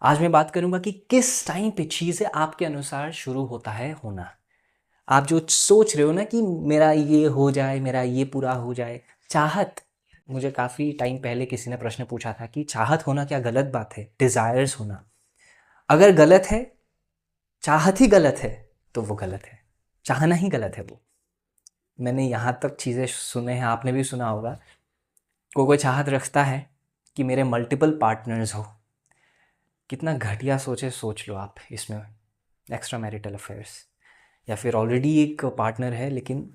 आज मैं बात करूंगा कि किस टाइम पे चीज़ें आपके अनुसार शुरू होता है होना। आप जो सोच रहे हो ना कि मेरा ये हो जाए, मेरा ये पूरा हो जाए, चाहत। मुझे काफ़ी टाइम पहले किसी ने प्रश्न पूछा था कि चाहत होना क्या गलत बात है? डिज़ायर्स होना अगर गलत है, चाहत ही गलत है, तो वो गलत है। चाहना ही गलत है वो। मैंने यहाँ तक चीज़ें सुने हैं, आपने भी सुना होगा। कोई चाहत रखता है कि मेरे मल्टीपल पार्टनर्स हो। कितना घटिया सोचे, सोच लो आप इसमें। एक्स्ट्रा मैरिटल अफेयर्स, या फिर ऑलरेडी एक पार्टनर है लेकिन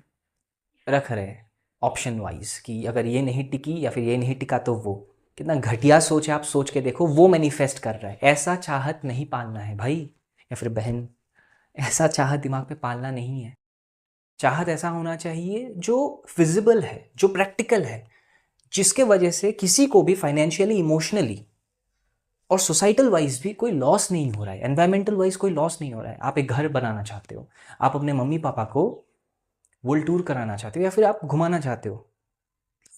रख रहे हैं ऑप्शन वाइज कि अगर ये नहीं टिकी या फिर ये नहीं टिका तो वो। कितना घटिया सोच है, आप सोच के देखो। वो मैनिफेस्ट कर रहा है। ऐसा चाहत नहीं पालना है भाई या फिर बहन। ऐसा चाहत दिमाग में पालना नहीं है। चाहत ऐसा होना चाहिए जो फिजिबल है, जो प्रैक्टिकल है, जिसके वजह से किसी को भी फाइनेंशियली, इमोशनली और सोसाइटल वाइज भी कोई लॉस नहीं हो रहा है। एनवायरमेंटल वाइज कोई लॉस नहीं हो रहा है। आप एक घर बनाना चाहते हो, आप अपने मम्मी पापा को वर्ल्ड टूर कराना चाहते हो, या फिर आप घुमाना चाहते हो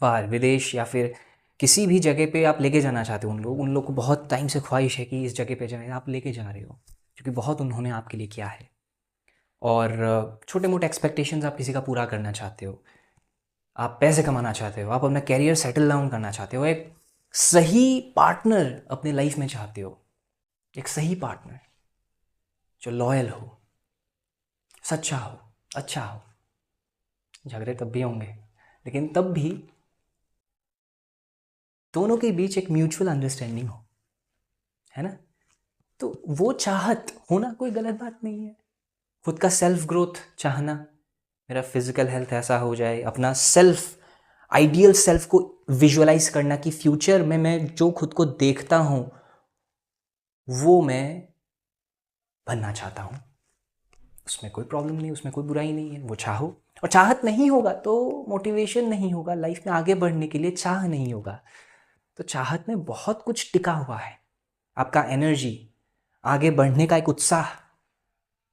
बाहर विदेश, या फिर किसी भी जगह पे आप लेके जाना चाहते हो। उन लोग को बहुत टाइम से ख्वाहिश है कि इस जगह पे जाए, आप लेके जा रहे हो क्योंकि बहुत उन्होंने आपके लिए किया है। और छोटे मोटे एक्सपेक्टेशंस आप किसी का पूरा करना चाहते हो, आप पैसे कमाना चाहते हो, आप अपना कैरियर सेटल डाउन करना चाहते हो, एक सही पार्टनर अपने लाइफ में चाहते हो। एक सही पार्टनर जो लॉयल हो, सच्चा हो, अच्छा हो। झगड़े तब भी होंगे, लेकिन तब भी दोनों के बीच एक म्यूचुअल अंडरस्टैंडिंग हो, है ना? तो वो चाहत होना कोई गलत बात नहीं है। खुद का सेल्फ ग्रोथ चाहना, मेरा फिजिकल हेल्थ ऐसा हो जाए, अपना सेल्फ, आइडियल सेल्फ को विजुअलाइज करना कि फ्यूचर में मैं जो खुद को देखता हूँ वो मैं बनना चाहता हूँ। उसमें कोई प्रॉब्लम नहीं, उसमें कोई बुराई नहीं है। वो चाहो। और चाहत नहीं होगा तो मोटिवेशन नहीं होगा लाइफ में आगे बढ़ने के लिए। चाह नहीं होगा तो चाहत में बहुत कुछ टिका हुआ है। आपका एनर्जी, आगे बढ़ने का एक उत्साह,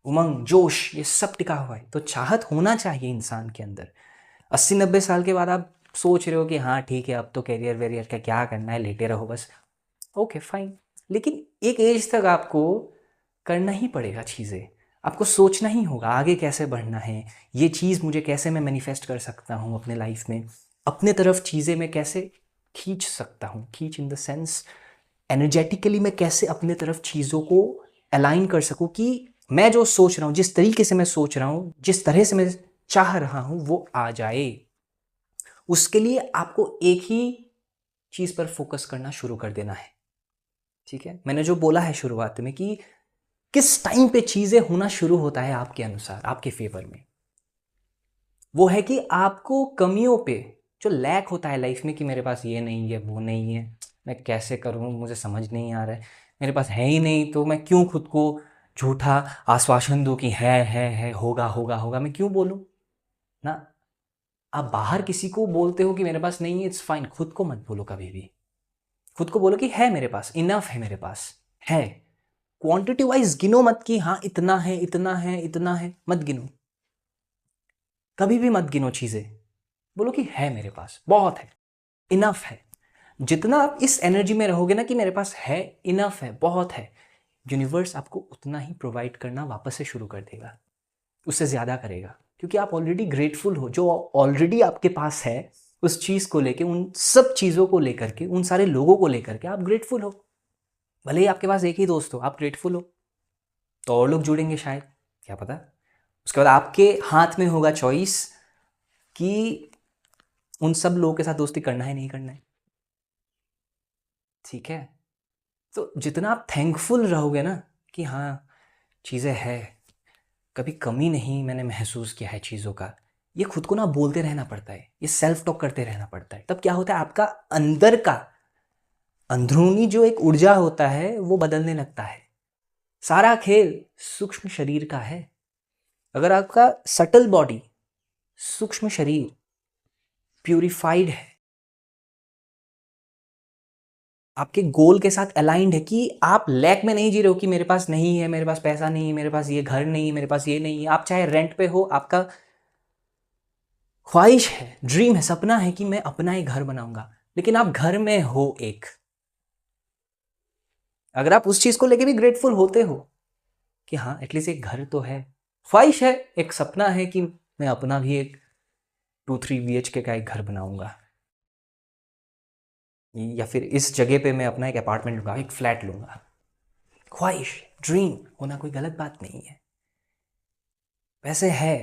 उमंग, जोश, ये सब टिका हुआ है। तो चाहत होना चाहिए इंसान के अंदर। 80-90 साल के बाद आप सोच रहे हो कि हाँ ठीक है, अब तो कैरियर वेरियर का क्या करना है, लेटे रहो बस। ओके फाइन, लेकिन एक एज तक आपको करना ही पड़ेगा चीज़ें। आपको सोचना ही होगा आगे कैसे बढ़ना है, ये चीज़ मुझे कैसे मैं मैनिफेस्ट कर सकता हूँ अपने लाइफ में, अपने तरफ चीज़ें मैं कैसे खींच सकता हूँ। खींच इन द सेंस एनर्जेटिकली मैं कैसे अपने तरफ चीज़ों को अलाइन कर सकूँ कि मैं जो सोच रहा हूँ, जिस तरीके से मैं सोच रहा हूँ, जिस तरह से मैं चाह रहा हूँ वो आ जाए। उसके लिए आपको एक ही चीज़ पर फोकस करना शुरू कर देना है। ठीक है, मैंने जो बोला है शुरुआत में कि किस टाइम पे चीज़ें होना शुरू होता है आपके अनुसार, आपके फेवर में, वो है कि आपको कमियों पे जो लैक होता है लाइफ में कि मेरे पास ये नहीं है, वो नहीं है, मैं कैसे करूँ, मुझे समझ नहीं आ रहा है, मेरे पास है ही नहीं तो मैं क्यों खुद को झूठा आश्वासन दूँ कि है, होगा होगा होगा। मैं क्यों बोलूँ ना? आप बाहर किसी को बोलते हो कि मेरे पास नहीं है, इट्स फाइन। खुद को मत बोलो कभी भी। खुद को बोलो कि है मेरे पास, इनफ है मेरे पास, है। क्वांटिटी वाइज गिनो मत कि हाँ इतना है, इतना है, इतना है, मत गिनो। कभी भी मत गिनो चीज़ें। बोलो कि है मेरे पास, बहुत है, इनफ है। जितना आप इस एनर्जी में रहोगे ना कि मेरे पास है, इनफ है, बहुत है, यूनिवर्स आपको उतना ही प्रोवाइड करना वापस से शुरू कर देगा। उससे ज़्यादा करेगा, क्योंकि आप ऑलरेडी ग्रेटफुल हो। जो ऑलरेडी आपके पास है उस चीज़ को लेके, उन सब चीज़ों को लेकर के, उन सारे लोगों को लेकर के आप ग्रेटफुल हो। भले ही आपके पास एक ही दोस्त हो, आप ग्रेटफुल हो तो और लोग जुड़ेंगे शायद, क्या पता। उसके बाद आपके हाथ में होगा चॉइस कि उन सब लोगों के साथ दोस्ती करना है, नहीं करना है। ठीक है, तो जितना आप थैंकफुल रहोगे ना कि हाँ चीज़ें है, कभी कमी नहीं मैंने महसूस किया है चीज़ों का, ये खुद को ना बोलते रहना पड़ता है, ये सेल्फ टॉक करते रहना पड़ता है। तब क्या होता है, आपका अंदर का अंदरूनी जो एक ऊर्जा होता है वो बदलने लगता है। सारा खेल सूक्ष्म शरीर का है। अगर आपका सटल बॉडी, सूक्ष्म शरीर प्यूरिफाइड है, आपके गोल के साथ अलाइंड है, कि आप लैक में नहीं जी रहे हो कि मेरे पास नहीं है, मेरे पास पैसा नहीं है, मेरे पास ये घर नहीं है, मेरे पास ये नहीं है। आप चाहे रेंट पे हो, आपका ख्वाहिश है, ड्रीम है, सपना है कि मैं अपना ही घर बनाऊंगा, लेकिन आप घर में हो एक। अगर आप उस चीज़ को लेके भी ग्रेटफुल होते हो कि हाँ एटलीस्ट एक घर तो है, ख्वाहिश है, एक सपना है कि मैं अपना भी एक 2-3 BHK का एक घर बनाऊंगा, या फिर इस जगह पे मैं अपना एक अपार्टमेंट लूँगा, एक फ्लैट लूँगा। ख्वाहिश, ड्रीम होना कोई गलत बात नहीं है। पैसे है,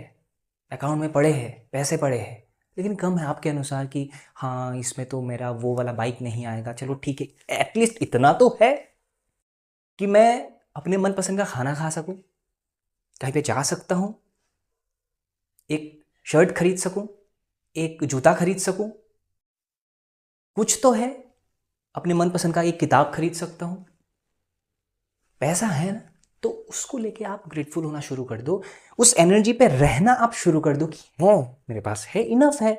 अकाउंट में पड़े हैं, पैसे पड़े हैं, लेकिन कम है आपके अनुसार कि हाँ इसमें तो मेरा वो वाला बाइक नहीं आएगा, चलो ठीक है, एटलीस्ट इतना तो है कि मैं अपने मनपसंद का खाना खा सकूं, कहीं पे जा सकता हूं, एक शर्ट खरीद सकूं, एक जूता खरीद सकूं, कुछ तो है, अपने मनपसंद का एक किताब खरीद सकता हूं। पैसा है ना, तो उसको लेके आप ग्रेटफुल होना शुरू कर दो, उस एनर्जी पे रहना आप शुरू कर दो कि है, मेरे पास है, इनफ है।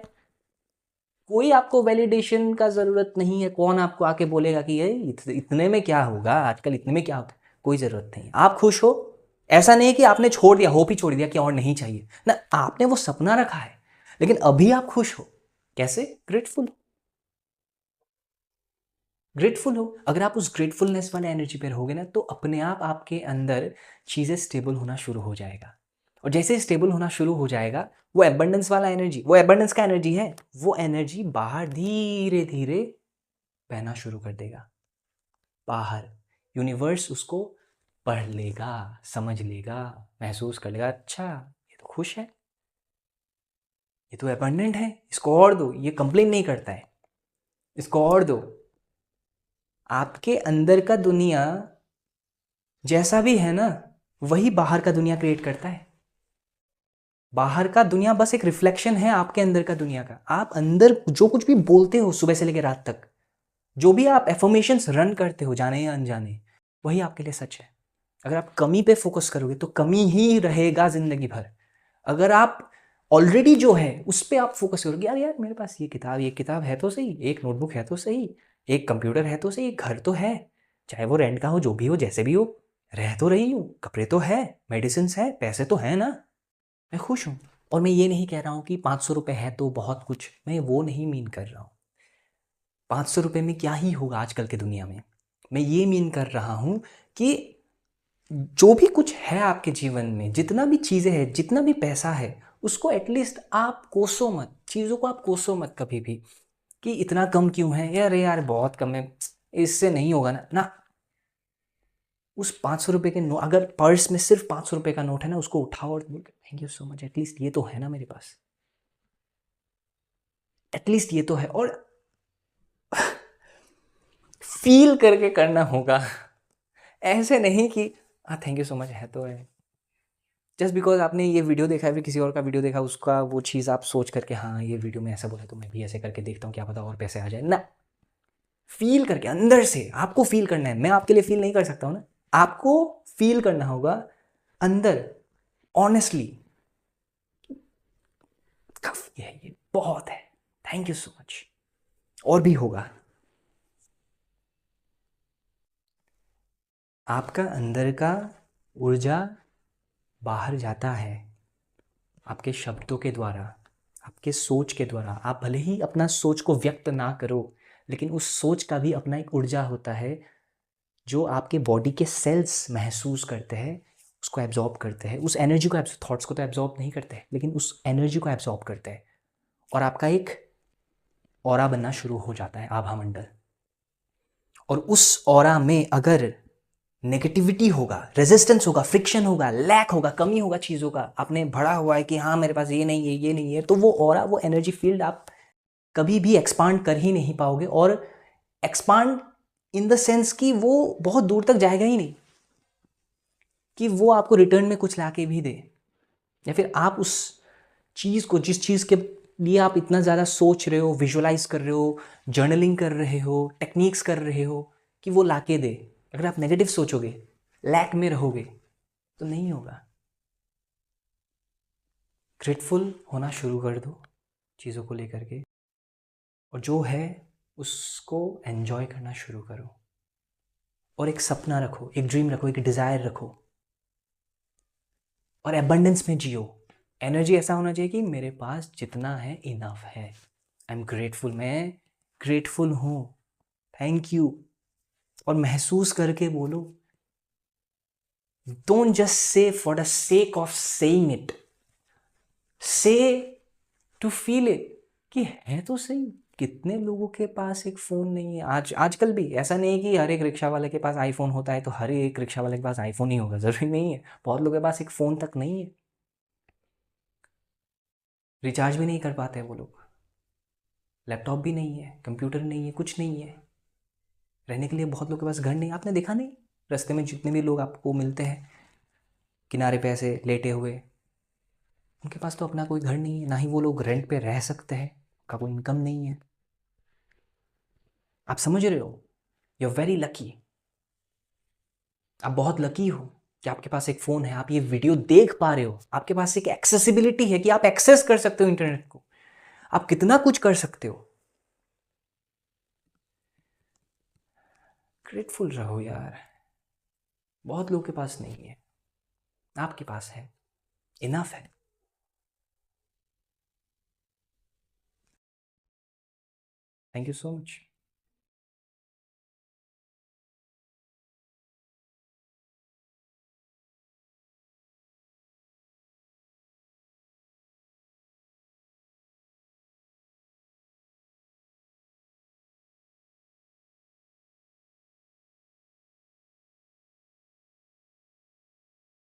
कोई आपको वैलिडेशन का ज़रूरत नहीं है, कौन आपको आके बोलेगा कि ये इतने में क्या होगा, आजकल इतने में क्या होगा, कोई ज़रूरत नहीं। आप खुश हो, ऐसा नहीं है कि आपने छोड़ दिया, होप ही छोड़ दिया कि और नहीं चाहिए ना, आपने वो सपना रखा है, लेकिन अभी आप खुश हो। कैसे? ग्रेटफुल। ग्रेटफुल हो, अगर आप उस ग्रेटफुलनेस वाले एनर्जी पे रहोगे ना, तो अपने आप आपके अंदर चीज़ें स्टेबल होना शुरू हो जाएगा, और जैसे स्टेबल होना शुरू हो जाएगा, वो एबंडेंस वाला एनर्जी, वो एबंडेंस का एनर्जी है, वो एनर्जी बाहर धीरे धीरे बहना शुरू कर देगा। बाहर यूनिवर्स उसको पढ़ लेगा, समझ लेगा, महसूस कर लेगा, अच्छा ये तो खुश है, ये तो एबंडेंट है, इसको और दो, ये कंप्लेन नहीं करता है, इसको और दो। आपके अंदर का दुनिया जैसा भी है ना, वही बाहर का दुनिया क्रिएट करता है। बाहर का दुनिया बस एक रिफ्लेक्शन है आपके अंदर का दुनिया का। आप अंदर जो कुछ भी बोलते हो सुबह से लेकर रात तक, जो भी आप एफर्मेशंस रन करते हो जाने या अनजाने, वही आपके लिए सच है। अगर आप कमी पे फोकस करोगे तो कमी ही रहेगा जिंदगी भर। अगर आप ऑलरेडी जो है उस पर आप फोकस करोगे, यार यार मेरे पास ये किताब है तो सही, एक नोटबुक है तो सही, एक कंप्यूटर है तो सही, एक घर तो है, चाहे वो रेंट का हो, जो भी हो, जैसे भी हो, रह तो रही हूँ, कपड़े तो है, मेडिसिन है, पैसे तो है ना, मैं खुश हूँ। और मैं ये नहीं कह रहा हूँ कि 500 रुपये है तो बहुत कुछ, मैं वो नहीं मीन कर रहा हूँ। 500 रुपये में क्या ही होगा आजकल के दुनिया में। मैं ये मीन कर रहा हूँ कि जो भी कुछ है आपके जीवन में, जितना भी चीज़ें हैं, जितना भी पैसा है, उसको एटलीस्ट आप कोसो मत, चीज़ों को आप कोसो मत कभी भी कि इतना कम क्यों है, यार यार बहुत कम है, इससे नहीं होगा ना ना। उस 500 रुपये के नोट, अगर पर्स में सिर्फ 500 रुपये का नोट है ना, उसको उठाओ और thank you so much, at least ये तो है ना मेरे पास, एटलीस्ट ये तो है। और फील करके करना होगा, ऐसे नहीं कि हाँ थैंक यू सो मच है तो है, जस्ट बिकॉज आपने ये वीडियो देखा है, फिर किसी और का वीडियो देखा, उसका वो चीज़ आप सोच करके हाँ ये वीडियो में ऐसा बोला तो मैं भी ऐसे करके देखता हूँ, क्या पता और पैसे आ जाए ना। फील करके अंदर से आपको फील करना है, मैं आपके लिए फील नहीं कर सकता हूँ ना, आपको फील करना होगा अंदर, ऑनेस्टली, काफी है, ये बहुत है, थैंक यू सो मच, और भी होगा। आपका अंदर का ऊर्जा बाहर जाता है आपके शब्दों के द्वारा, आपके सोच के द्वारा। आप भले ही अपना सोच को व्यक्त ना करो, लेकिन उस सोच का भी अपना एक ऊर्जा होता है जो आपके बॉडी के सेल्स महसूस करते हैं, उसको एब्जॉर्ब करते हैं, उस एनर्जी को, थॉट्स को तो एब्जॉर्ब नहीं करते हैं, लेकिन उस एनर्जी को एब्जॉर्ब करते हैं, और आपका एक ऑरा बनना शुरू हो जाता है, आभा मंडल। और उस ऑरा में अगर नेगेटिविटी होगा, रेजिस्टेंस होगा, फ्रिक्शन होगा, लैक होगा, कमी होगा चीज़ों का, आपने भरा हुआ है कि हाँ मेरे पास ये नहीं है, ये नहीं है, तो वो ऑरा, वो एनर्जी फील्ड आप कभी भी एक्सपांड कर ही नहीं पाओगे। और एक्सपांड इन द सेंस कि वो बहुत दूर तक जाएगा ही नहीं कि वो आपको रिटर्न में कुछ ला के भी दे, या फिर आप उस चीज़ को, जिस चीज़ के लिए आप इतना ज़्यादा सोच रहे हो, विजुअलाइज कर रहे हो, जर्नलिंग कर रहे हो, टेक्निक्स कर रहे हो, कि वो ला के दे, अगर आप नेगेटिव सोचोगे, लैक में रहोगे, तो नहीं होगा। ग्रेटफुल होना शुरू कर दो चीज़ों को लेकर के, और जो है उसको एन्जॉय करना शुरू करो, और एक सपना रखो, एक ड्रीम रखो, एक डिज़ायर रखो, और एबंडेंस में जियो। एनर्जी ऐसा होना चाहिए कि मेरे पास जितना है इनफ है, आई एम ग्रेटफुल, मैं ग्रेटफुल हूँ, थैंक यू। और महसूस करके बोलो। Don't just say for the sake of saying it, से टू फील इट कि है तो सही। कितने लोगों के पास एक फ़ोन नहीं है आजकल भी। ऐसा नहीं है कि हर एक रिक्शा वाले के पास आईफोन होता है तो हर एक रिक्शा वाले के पास आईफोन ही होगा, ज़रूरी नहीं है। बहुत लोगों के पास एक फ़ोन तक नहीं है, रिचार्ज भी नहीं कर पाते वो लोग, लैपटॉप भी नहीं है, कंप्यूटर नहीं है, कुछ नहीं है। रहने के लिए बहुत लोगों के पास घर नहीं। आपने देखा नहीं, रास्ते में जितने भी लोग आपको मिलते हैं किनारे पे ऐसे लेटे हुए, उनके पास तो अपना कोई घर नहीं है, ना ही वो लोग रेंट पे रह सकते हैं, उनका कोई इनकम नहीं है। आप समझ रहे हो? You are very lucky. आप बहुत लकी हो कि आपके पास एक फ़ोन है, आप ये वीडियो देख पा रहे हो, आपके पास एक एक्सेसिबिलिटी है कि आप एक्सेस कर सकते हो इंटरनेट को। आप कितना कुछ कर सकते हो। ग्रेटफुल रहो यार। बहुत लोगों के पास नहीं है, आपके पास है, इनफ है। Thank you so much.